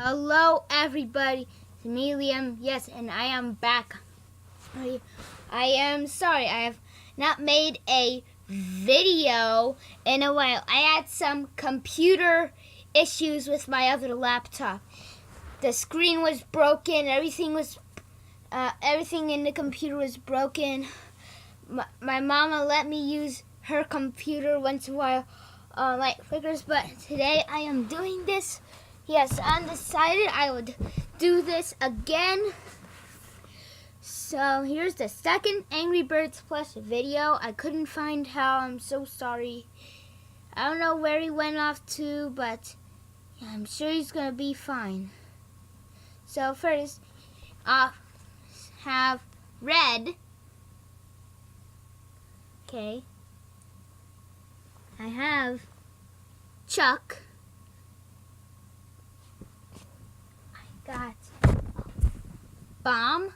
Hello everybody, it's me Liam, yes, and I am back. I am sorry, I have not made a video in a while. I had some computer issues with my other laptop. The screen was broken, everything in the computer was broken. My mama let me use her computer once in a while, like figures, but today I am doing this. Yes, I decided I would do this again. So here's the second Angry Birds Plush video. I couldn't find how. I'm so sorry. I don't know where he went off to, but yeah, I'm sure he's gonna be fine. So first, I have red. Okay. I have Chuck. Got Bomb.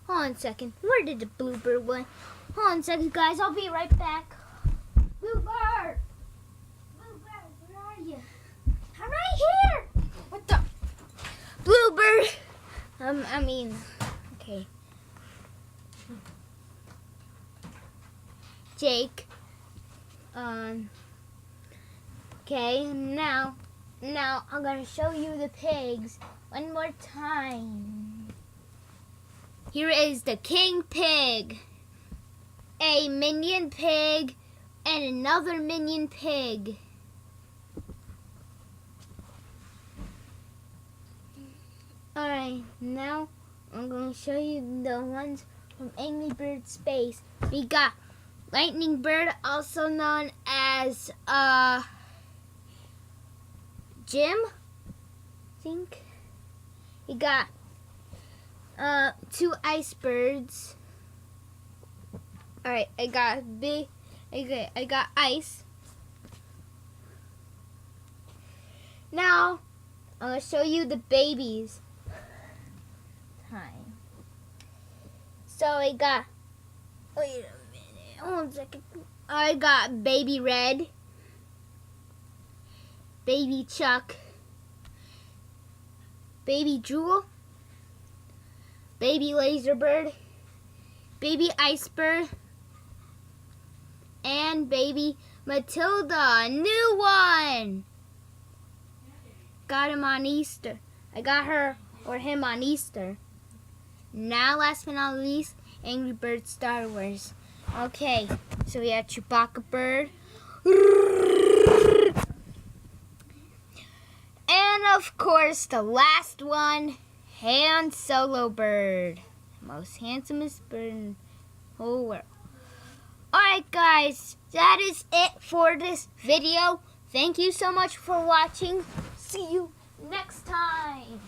Hold on a second. Where did the bluebird went? Hold on a second, guys. I'll be right back. Bluebird! Bluebird, where are you? I'm right here! What the? Bluebird! Okay. Jake. Okay, now I'm going to show you the pigs one more time. Here is the king pig, a minion pig, and another minion pig. Alright, now I'm going to show you the ones from Angry Bird Space. We got Lightning Bird, also known as Jim, I think. You got two ice birds. Alright, I got ice. Now I'm gonna show you the babies. Time. So I got, wait a minute, hold on a second. I got baby red, baby Chuck, baby Jewel, baby Laserbird, baby Icebird, and baby Matilda, new one. Got him on Easter. I got her or him on Easter. Now, last but not least, Angry Bird Star Wars. Okay, so we have Chewbacca Bird. And of course, the last one, Han Solo Bird. Most handsomest bird in the whole world. Alright guys, that is it for this video. Thank you so much for watching. See you next time.